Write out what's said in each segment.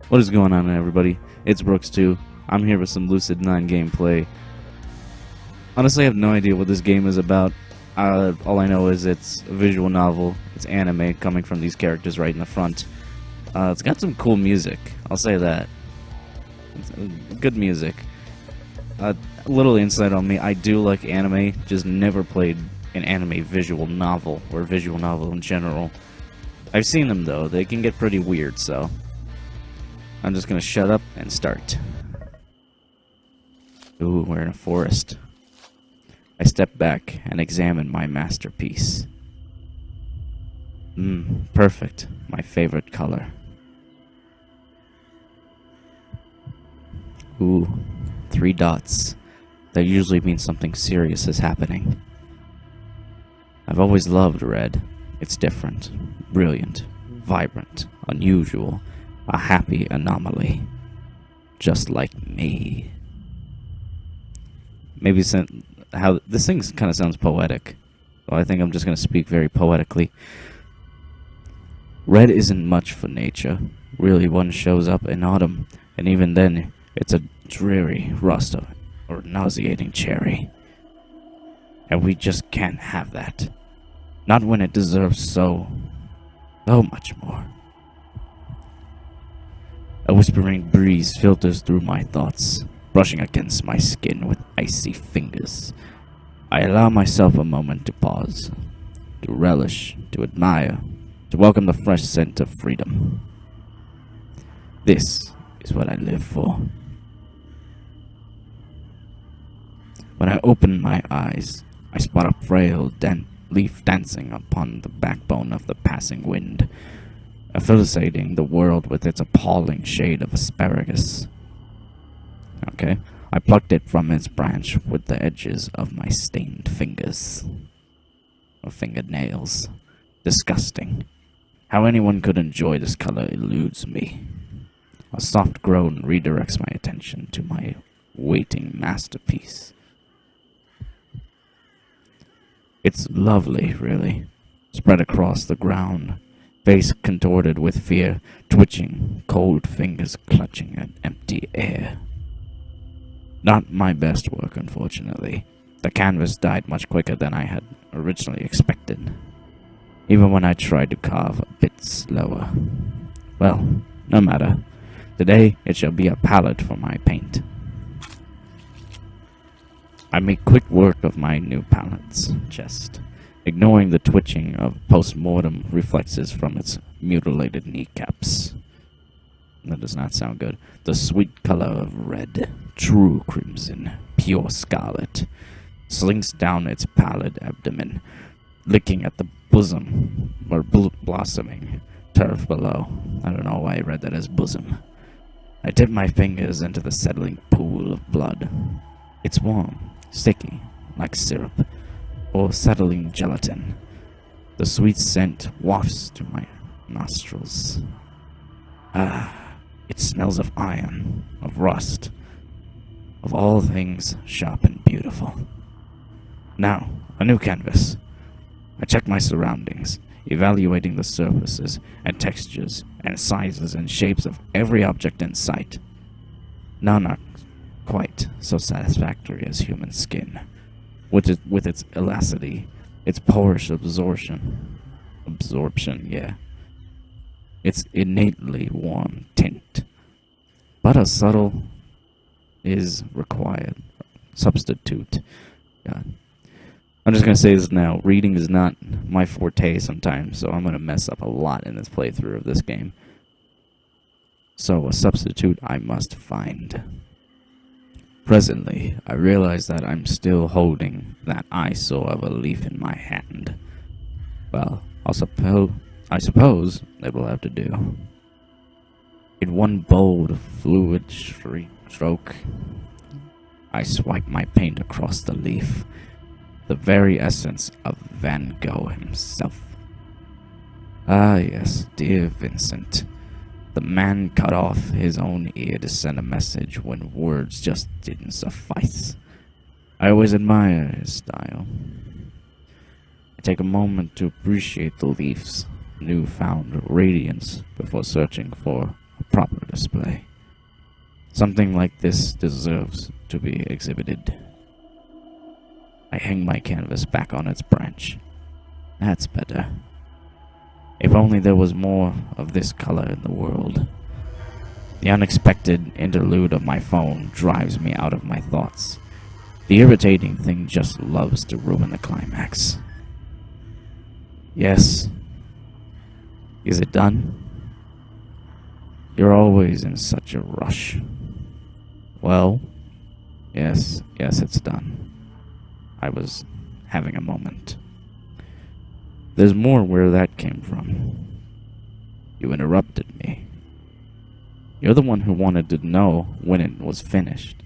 What is going on, everybody? It's Brooks2. I'm here with some Lucid9 gameplay. Honestly, I have no idea what this game is about. All I know is it's a visual novel. It's anime coming from these characters right in the front. It's got some cool music. I'll say that. It's good music. A little insight on me. I do like anime. Just never played an anime visual novel or visual novel in general. I've seen them though. They can get pretty weird, so I'm just gonna shut up and start. Ooh, we're in a forest. I step back and examine my masterpiece. Perfect. My favorite color. Ooh, 3 dots. That usually means something serious is happening. I've always loved red. It's different, brilliant, vibrant, unusual, a happy anomaly. Just like me. Maybe how this thing kind of sounds poetic. Well, I think I'm just going to speak very poetically. Red isn't much for nature. Really, one shows up in autumn, and even then, it's a dreary rust or nauseating cherry. And we just can't have that. Not when it deserves so much more. A whispering breeze filters through my thoughts, brushing against my skin with icy fingers. I allow myself a moment to pause, to relish, to admire, to welcome the fresh scent of freedom. This is what I live for. When I open my eyes, I spot a frail leaf dancing upon the backbone of the passing wind, affiliating the world with its appalling shade of asparagus. Okay, I plucked it from its branch with the edges of my stained fingers. Or fingernails. Disgusting. How anyone could enjoy this color eludes me. A soft groan redirects my attention to my waiting masterpiece. It's lovely, really. Spread across the ground, face contorted with fear, twitching, cold fingers clutching at empty air. Not my best work, unfortunately. The canvas died much quicker than I had originally expected, even when I tried to carve a bit slower. Well, no matter. Today, it shall be a palette for my paint. I make quick work of my new palette's chest, ignoring the twitching of post-mortem reflexes from its mutilated kneecaps. That does not sound good. The sweet color of red, true crimson, pure scarlet, slinks down its pallid abdomen, licking at the bosom, or blossoming turf below. I don't know why I read that as bosom. I dip my fingers into the settling pool of blood. It's warm, sticky, like syrup, or settling gelatin. The sweet scent wafts to my nostrils. It smells of iron, of rust, of all things sharp and beautiful. Now, a new canvas. I check my surroundings, evaluating the surfaces and textures and sizes and shapes of every object in sight. None are quite so satisfactory as human skin, with its elasticity, its porous absorption, its innately warm tint. But a subtle is required. Substitute. God. I'm just going to say this now. Reading is not my forte sometimes, so I'm going to mess up a lot in this playthrough of this game. So a substitute I must find. Presently, I realize that I'm still holding that eyesore of a leaf in my hand. Well, I suppose it will have to do. In one bold, fluid stroke, I swipe my paint across the leaf, the very essence of Van Gogh himself. Ah yes, dear Vincent. The man cut off his own ear to send a message when words just didn't suffice. I always admire his style. I take a moment to appreciate the leaf's newfound radiance before searching for a proper display. Something like this deserves to be exhibited. I hang my canvas back on its branch. That's better. If only there was more of this color in the world. The unexpected interlude of my phone drives me out of my thoughts. The irritating thing just loves to ruin the climax. Yes. Is it done? You're always in such a rush. Well, yes, it's done. I was having a moment. There's more where that came from. You interrupted me. You're the one who wanted to know when it was finished.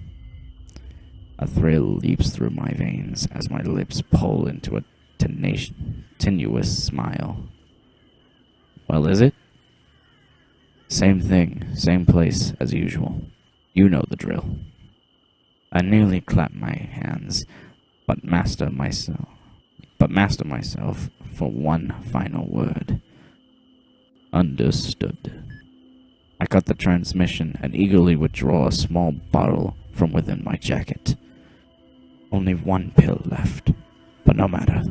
A thrill leaps through my veins as my lips pull into a tenuous smile. Well, is it? Same thing, same place as usual. You know the drill. I nearly clap my hands, but master myself for one final word. Understood. I cut the transmission and eagerly withdraw a small bottle from within my jacket. Only one pill left, but no matter.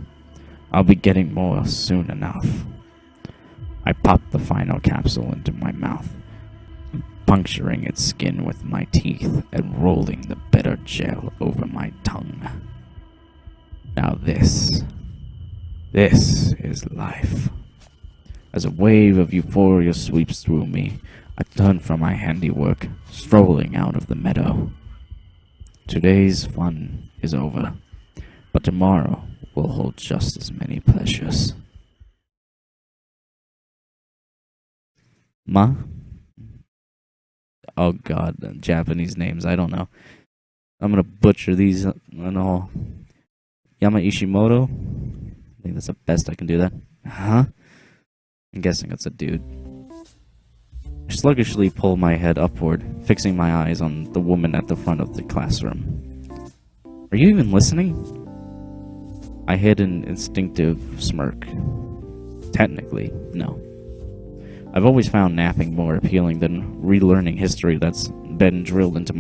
I'll be getting more soon enough. I pop the final capsule into my mouth, puncturing its skin with my teeth and rolling the bitter gel over my tongue. Now this is life. As a wave of euphoria sweeps through me, I turn from my handiwork, strolling out of the meadow. Today's fun is over, but tomorrow will hold just as many pleasures. Ma? Oh god, Japanese names, I don't know. I'm gonna butcher these and all. Yama Ishimoto? I think that's the best I can do that. Huh? I'm guessing it's a dude. I sluggishly pull my head upward, fixing my eyes on the woman at the front of the classroom. Are you even listening? I hid an instinctive smirk. Technically, no. I've always found napping more appealing than relearning history that's been drilled into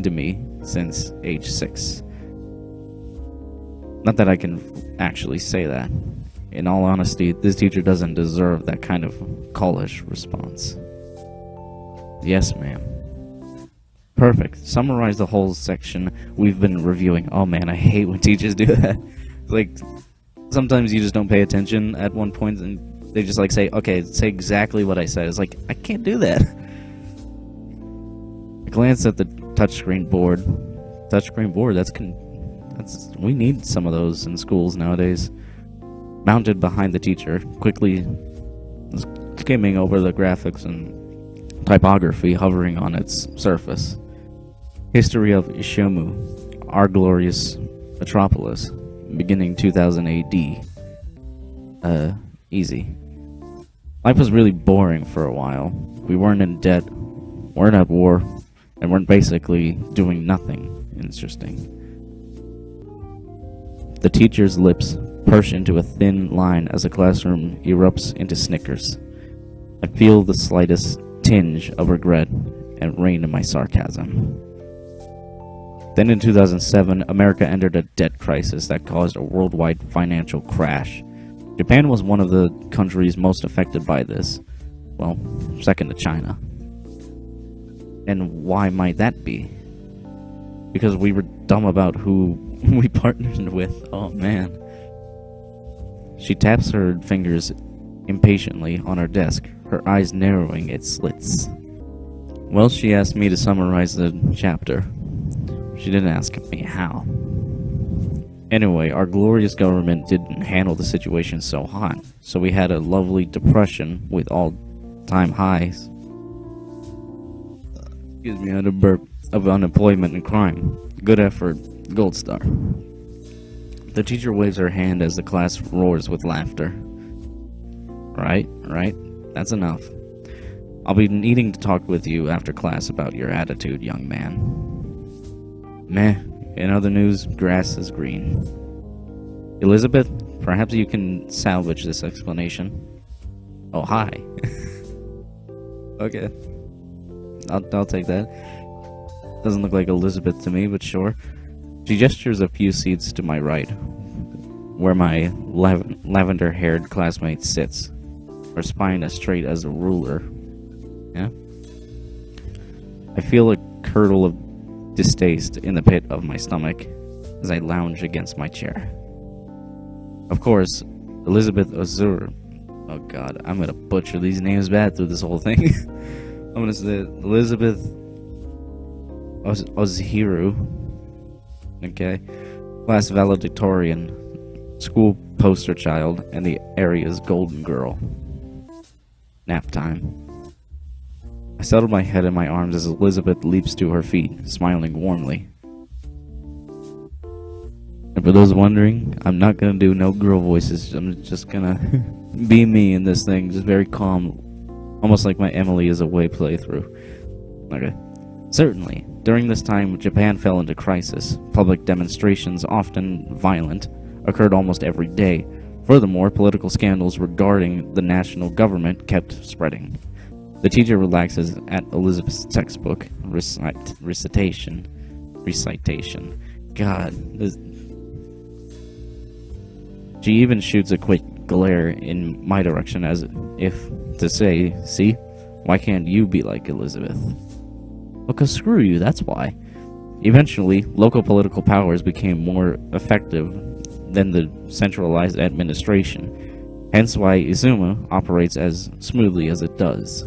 me since age 6. Not that I can actually say that. In all honesty, this teacher doesn't deserve that kind of college response. Yes, ma'am. Perfect. Summarize the whole section we've been reviewing. Oh man, I hate when teachers do that. Like, sometimes you just don't pay attention at one point and they just like say, okay, say exactly what I said. It's like, I can't do that. I glanced at the touchscreen board. Touchscreen board, we need some of those in schools nowadays. Mounted behind the teacher, quickly skimming over the graphics and typography hovering on its surface. History of Ishimu, our glorious metropolis, beginning 2000 AD. Easy. Life was really boring for a while. We weren't in debt, weren't at war, and weren't basically doing nothing interesting. The teacher's lips push into a thin line as the classroom erupts into snickers. I feel the slightest tinge of regret and rein in my sarcasm. Then in 2007, America entered a debt crisis that caused a worldwide financial crash. Japan was one of the countries most affected by this. Well, second to China. And why might that be? Because we were dumb about who we partnered with. Oh man. She taps her fingers impatiently on her desk, her eyes narrowing its slits. Well, she asked me to summarize the chapter. She didn't ask me how. Anyway, our glorious government didn't handle the situation so hot, so we had a lovely depression with all-time highs. Excuse me, I had a burp of unemployment and crime. Good effort, gold star. The teacher waves her hand as the class roars with laughter. Right, that's enough. I'll be needing to talk with you after class about your attitude, young man. Meh. In other news, grass is green. Elizabeth, perhaps you can salvage this explanation. Oh, hi. Okay. I'll take that. Doesn't look like Elizabeth to me, but sure. She gestures a few seats to my right, where my lavender-haired classmate sits, her spine as straight as a ruler. Yeah? I feel a curdle of distaste in the pit of my stomach as I lounge against my chair. Of course, Elizabeth Azur. Oh god, I'm gonna butcher these names bad through this whole thing. I'm gonna say Elizabeth Ozhiru. Okay. Class valedictorian, school poster child, and the area's golden girl. Nap time. I settle my head in my arms as Elizabeth leaps to her feet, smiling warmly. And for those wondering, I'm not gonna do no girl voices. I'm just gonna be me in this thing, just very calm, almost like my Emily is Away playthrough. Okay. Certainly, during this time, Japan fell into crisis. Public demonstrations, often violent, occurred almost every day. Furthermore, political scandals regarding the national government kept spreading. The teacher relaxes at Elizabeth's textbook recitation. God, this. She even shoots a quick glare in my direction as if to say, see, why can't you be like Elizabeth? Because screw you, that's why. Eventually, local political powers became more effective than the centralized administration, hence why Izuma operates as smoothly as it does.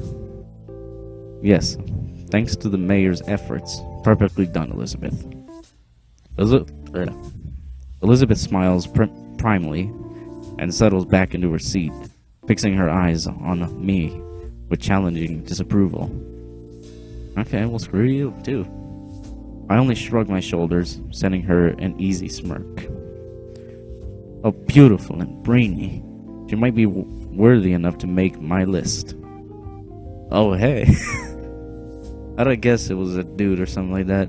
Yes, thanks to the mayor's efforts. Perfectly done, Elizabeth. Elizabeth smiles primly and settles back into her seat, fixing her eyes on me with challenging disapproval. Okay, well, screw you, too. I only shrug my shoulders, sending her an easy smirk. Oh, beautiful and brainy. She might be worthy enough to make my list. Oh, hey. I'd guess it was a dude or something like that.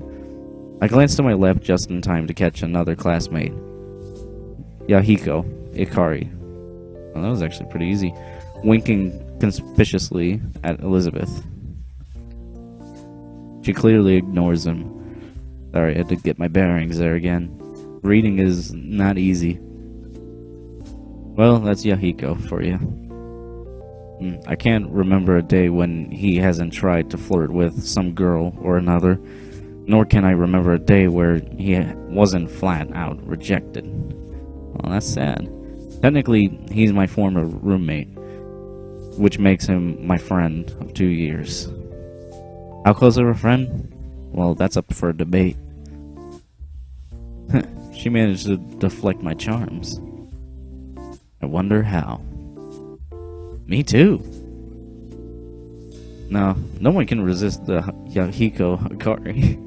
I glanced to my left just in time to catch another classmate. Yahiko Ikari. Well, that was actually pretty easy. Winking conspicuously at Elizabeth. She clearly ignores him. Sorry, I had to get my bearings there again. Reading is not easy. Well, that's Yahiko for you. I can't remember a day when he hasn't tried to flirt with some girl or another, nor can I remember a day where he wasn't flat out rejected. Well, that's sad. Technically, he's my former roommate, which makes him my friend of 2 years. How close of a friend? Well, that's up for a debate. She managed to deflect my charms. I wonder how. Me too. No one can resist the Yahiko Hikari.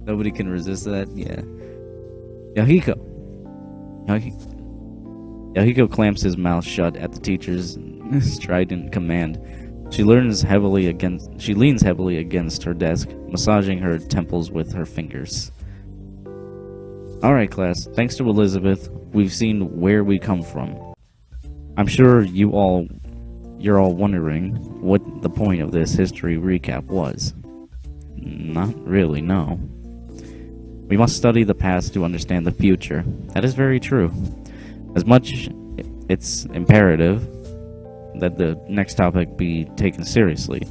Nobody can resist that, yeah. Yahiko Yahiko clamps his mouth shut at the teacher's strident command. She leans heavily against her desk, massaging her temples with her fingers. Alright, class, thanks to Elizabeth, we've seen where we come from. I'm sure you're all wondering what the point of this history recap was. Not really, no. We must study the past to understand the future. That is very true. As much it's imperative that the next topic be taken seriously.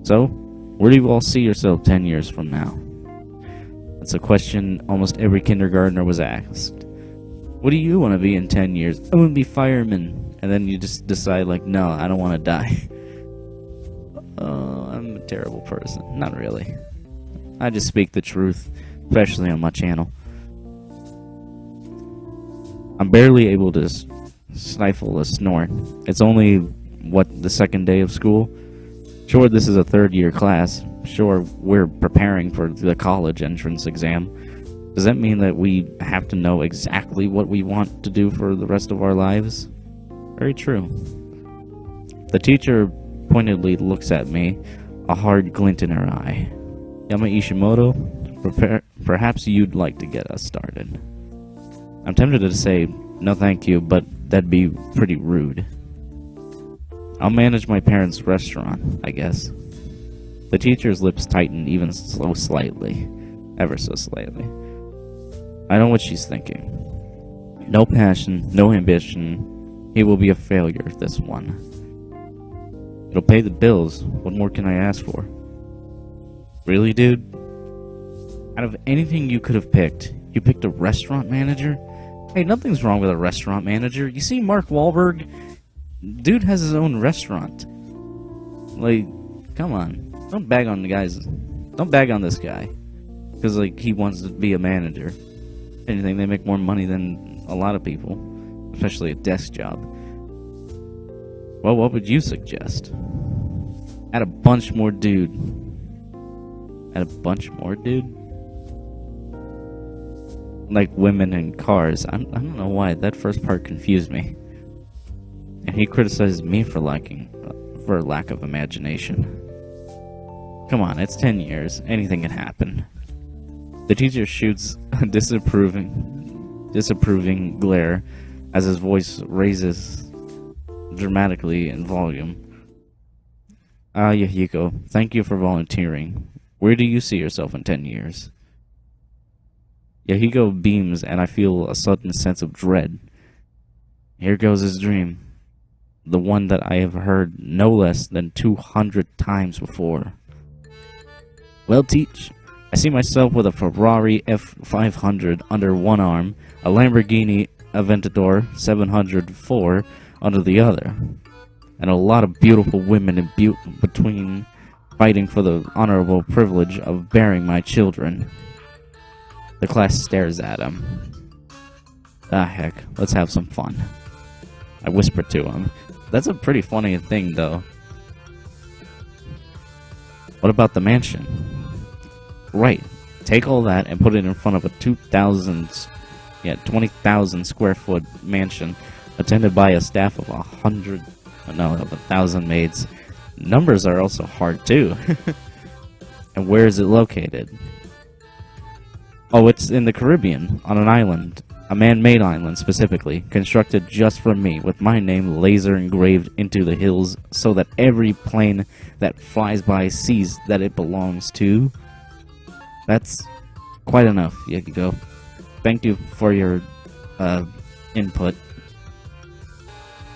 So, where do you all see yourself 10 years from now? That's a question almost every kindergartner was asked. What do you want to be in 10 years? I want to be fireman. And then you just decide, like, no, I don't want to die. Oh, I'm a terrible person. Not really. I just speak the truth, especially on my channel. I'm barely able to stifle a snort. It's only, the second day of school? Sure, this is a third-year class. Sure, we're preparing for the college entrance exam. Does that mean that we have to know exactly what we want to do for the rest of our lives? Very true. The teacher pointedly looks at me, a hard glint in her eye. Yama Ishimoto, perhaps you'd like to get us started. I'm tempted to say, no thank you, but that'd be pretty rude. I'll manage my parents' restaurant, I guess. The teacher's lips tightened even so slightly. Ever so slightly. I know what she's thinking. No passion, no ambition. He will be a failure, this one. It'll pay the bills. What more can I ask for? Really, dude? Out of anything you could have picked, you picked a restaurant manager? Hey, nothing's wrong with a restaurant manager. You see Mark Wahlberg? Dude has his own restaurant. Like, come on. Don't bag on the guys. Don't bag on this guy. Because, like, he wants to be a manager. If anything, they make more money than a lot of people. Especially a desk job. Well, what would you suggest? Add a bunch more, dude. Add a bunch more, dude? Like women and cars. I don't know why. That first part confused me. And he criticizes me for lack of imagination. Come on, it's 10 years. Anything can happen. The teacher shoots a disapproving glare as his voice raises dramatically in volume. Yahiko, thank you for volunteering. Where do you see yourself in 10 years? Yahiko beams, and I feel a sudden sense of dread. Here goes his dream. The one that I have heard no less than 200 times before. Well, teach, I see myself with a Ferrari F500 under one arm, a Lamborghini Aventador 704 under the other, and a lot of beautiful women in between, fighting for the honorable privilege of bearing my children. The class stares at him. Ah, heck, let's have some fun. I whisper to him. That's a pretty funny thing, though. What about the mansion? Right. Take all that and put it in front of a 20,000 square foot mansion attended by a staff of 1,000 maids. Numbers are also hard, too. And where is it located? Oh, it's in the Caribbean, on an island. A man-made island, specifically, constructed just for me, with my name laser engraved into the hills so that every plane that flies by sees that it belongs to. That's quite enough, Yahiko. Thank you for your, input.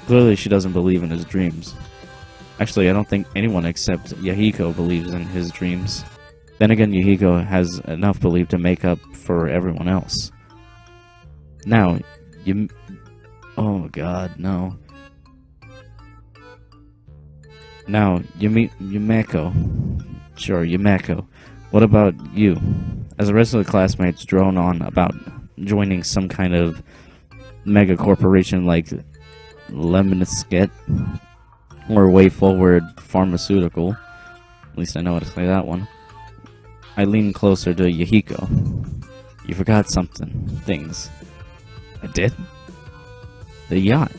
Clearly she doesn't believe in his dreams. Actually, I don't think anyone except Yahiko believes in his dreams. Then again, Yahiko has enough belief to make up for everyone else. Now, oh god, no. Now, Yumeko. Sure, Yumeko. What about you? As the rest of the classmates drone on about joining some kind of mega corporation like Lemnisket or Way Forward Pharmaceutical, at least I know how to say that one, I lean closer to Yahiko. You forgot things. I did? The yacht.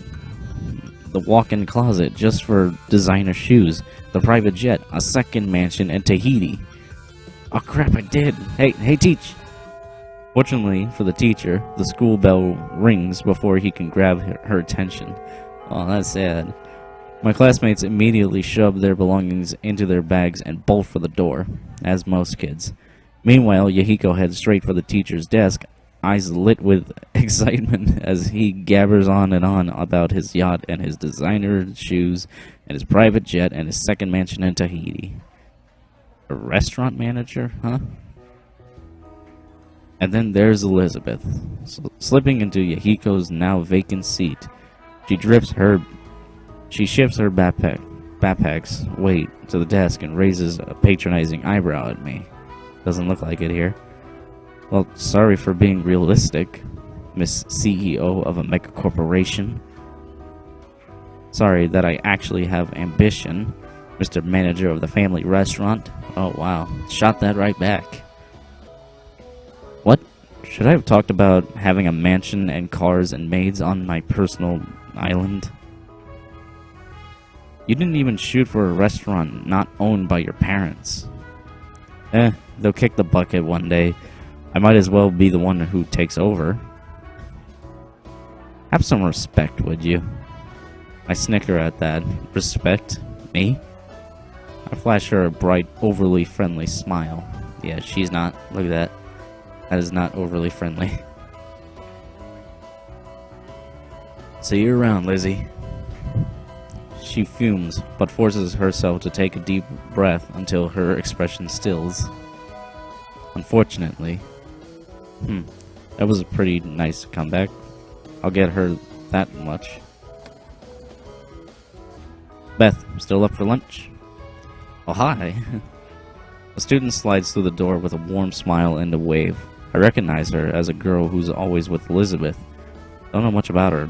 The walk-in closet just for designer shoes. The private jet. A second mansion in Tahiti. Oh crap, I did. Hey, teach. Fortunately for the teacher, the school bell rings before he can grab her attention. Oh, that's sad. My classmates immediately shove their belongings into their bags and bolt for the door, as most kids. Meanwhile, Yahiko heads straight for the teacher's desk, eyes lit with excitement as he gabbers on and on about his yacht and his designer shoes and his private jet and his second mansion in Tahiti. A restaurant manager, huh? And then there's Elizabeth, slipping into Yahiko's now vacant seat. She shifts her backpack's weight to the desk and raises a patronizing eyebrow at me. Doesn't look like it here. Well, sorry for being realistic, Miss CEO of a mega corporation. Sorry that I actually have ambition, Mr. Manager of the family restaurant. Oh wow, shot that right back. What? Should I have talked about having a mansion and cars and maids on my personal island? You didn't even shoot for a restaurant not owned by your parents. They'll kick the bucket one day. I might as well be the one who takes over. Have some respect, would you? I snicker at that. Respect? Me? I flash her a bright, overly friendly smile. Yeah, she's not. Look at that. That is not overly friendly. See you around, Lizzie. She fumes, but forces herself to take a deep breath until her expression stills. Unfortunately. That was a pretty nice comeback. I'll get her that much. Beth, still up for lunch? Oh, hi. The student slides through the door with a warm smile and a wave. I recognize her as a girl who's always with Elizabeth. Don't know much about her.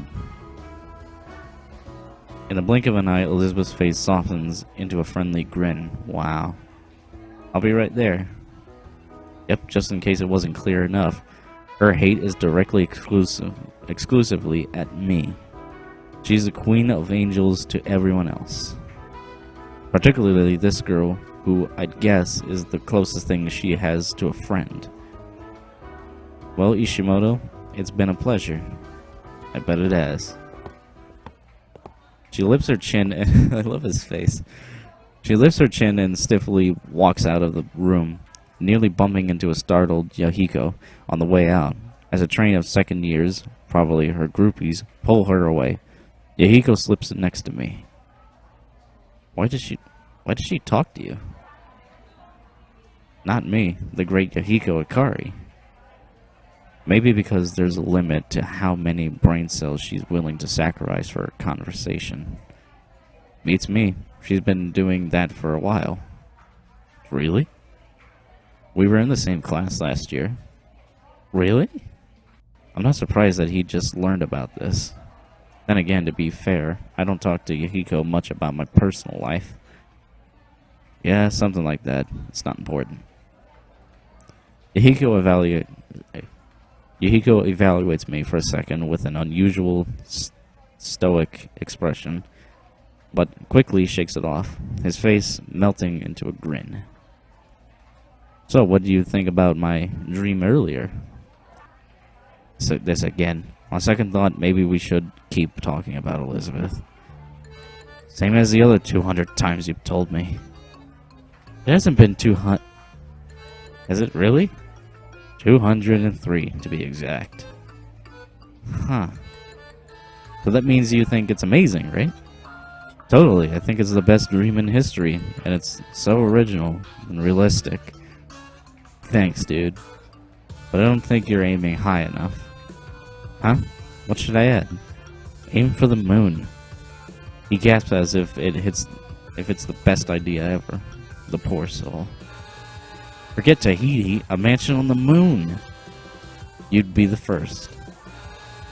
In the blink of an eye, Elizabeth's face softens into a friendly grin. Wow. I'll be right there. Yep, just in case it wasn't clear enough. Her hate is directly exclusively at me. She's the queen of angels to everyone else. Particularly this girl, who I'd guess is the closest thing she has to a friend. Well, Ishimoto, it's been a pleasure. I bet it has. She lifts her chin and I love his face. She lifts her chin and stiffly walks out of the room, nearly bumping into a startled Yahiko on the way out, as a train of second years, probably her groupies, pull her away. Yahiko slips next to me. Why does she talk to you? Not me, the great Yahiko Akari. Maybe because there's a limit to how many brain cells she's willing to sacrifice for a conversation. Beats me. She's been doing that for a while. Really? We were in the same class last year. Really? I'm not surprised that he just learned about this. Then again, to be fair, I don't talk to Yahiko much about my personal life. Yeah, something like that. It's not important. Yahiko evaluates me for a second with an unusual stoic expression, but quickly shakes it off, his face melting into a grin. So, what do you think about my dream earlier? So, this again. On second thought, maybe we should keep talking about Elizabeth. Same as the other 200 times you've told me. It hasn't been 200... Has it really? 203, to be exact. Huh. So that means you think it's amazing, right? Totally. I think it's the best dream in history, and it's so original and realistic. Thanks, dude. But I don't think you're aiming high enough. Huh? What should I add? Aim for the moon. He gasps as if it's the best idea ever. The poor soul. Forget Tahiti, a mansion on the moon. You'd be the first.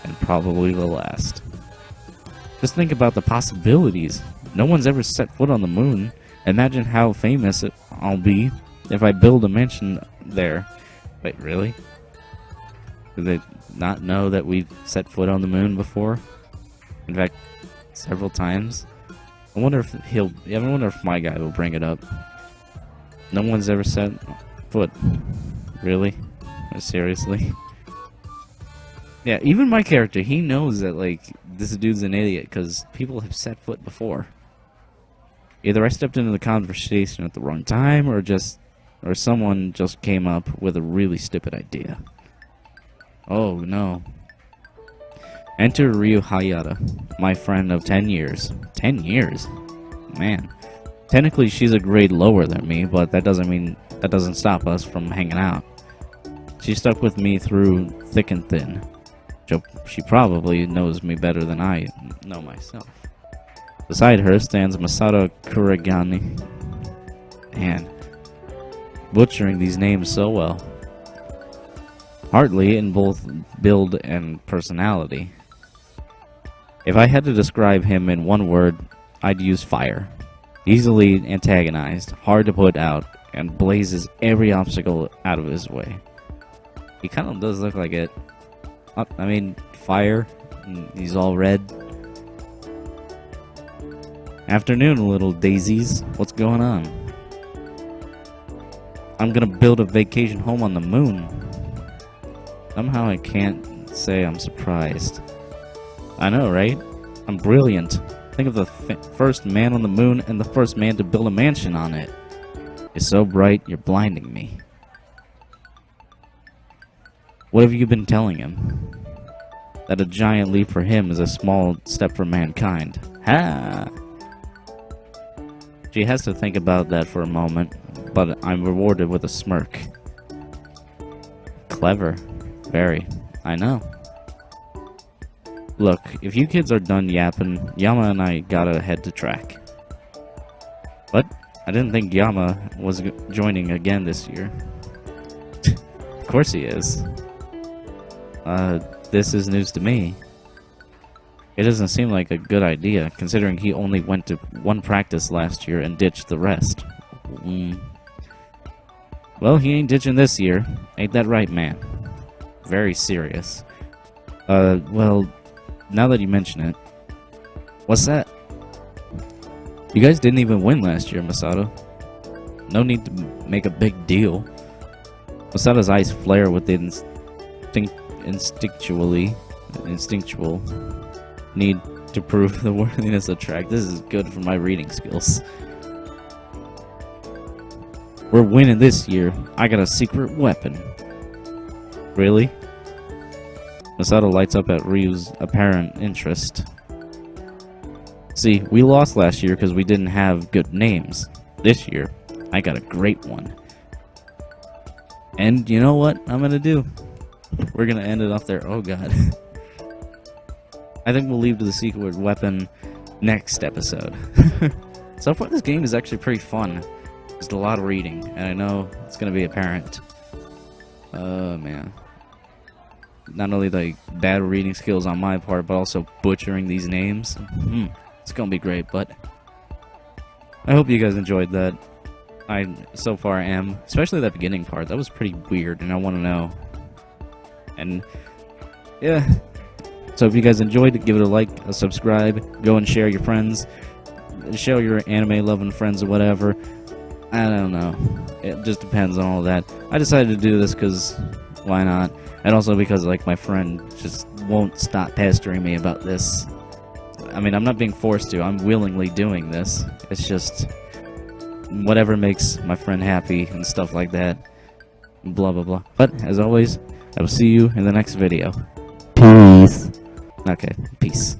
And probably the last. Just think about the possibilities. No one's ever set foot on the moon. Imagine how famous I'll be if I build a mansion there. Wait, really? Do they not know that we've set foot on the moon before? In fact, several times. I wonder if my guy will bring it up. No one's ever set foot. Really? Seriously? Yeah, even my character, he knows that, like, this dude's an idiot because people have set foot before. Either I stepped into the conversation at the wrong time, or someone just came up with a really stupid idea. Oh, no. Enter Ryu Hayata, my friend of 10 years. 10 years? Man. Technically, she's a grade lower than me, but that doesn't stop us from hanging out. She stuck with me through thick and thin. She probably knows me better than I know myself. Beside her stands Masato Kuragani. Man, butchering these names so well. Hardly in both build and personality. If I had to describe him in one word, I'd use fire. Easily antagonized, hard to put out, and blazes every obstacle out of his way. He kind of does look like it. I mean, fire. He's all red. Afternoon, little daisies. What's going on? I'm gonna build a vacation home on the moon. Somehow I can't say I'm surprised. I know, right? I'm brilliant. Think of the first man on the moon and the first man to build a mansion on it. You're so bright, you're blinding me. What have you been telling him? That a giant leap for him is a small step for mankind. Ha! She has to think about that for a moment, but I'm rewarded with a smirk. Clever. Very. I know. Look, if you kids are done yapping, Yama and I gotta head to track. But I didn't think Yama was joining again this year. Of course he is. This is news to me. It doesn't seem like a good idea, considering he only went to one practice last year and ditched the rest. Well, he ain't ditching this year. Ain't that right, man? Very serious. Well, now that you mention it, what's that? You guys didn't even win last year, Masato. No need to make a big deal. Masato's eyes flare with the instinctual need to prove the worthiness of track. This is good for my reading skills. We're winning this year. I got a secret weapon. Really? Masato lights up at Ryu's apparent interest. See, we lost last year because we didn't have good names. This year, I got a great one. And you know what I'm gonna do? We're gonna end it off there. Oh god. I think we'll leave to the secret weapon next episode. So far, this game is actually pretty fun. Just a lot of reading, and I know it's gonna be apparent. Oh man. Not only like bad reading skills on my part, but also butchering these names. It's gonna be great, but I hope you guys enjoyed that. I so far am, especially that beginning part. That was pretty weird, and I want to know. And yeah. So if you guys enjoyed it, give it a like, a subscribe, go and share your friends, show your anime loving friends or whatever. I don't know. It just depends on all that. I decided to do this because why not? And also because like my friend just won't stop pestering me about this. I mean, I'm not being forced to. I'm willingly doing this. It's just whatever makes my friend happy and stuff like that. Blah blah blah. But as always, I will see you in the next video. Peace. Okay, peace.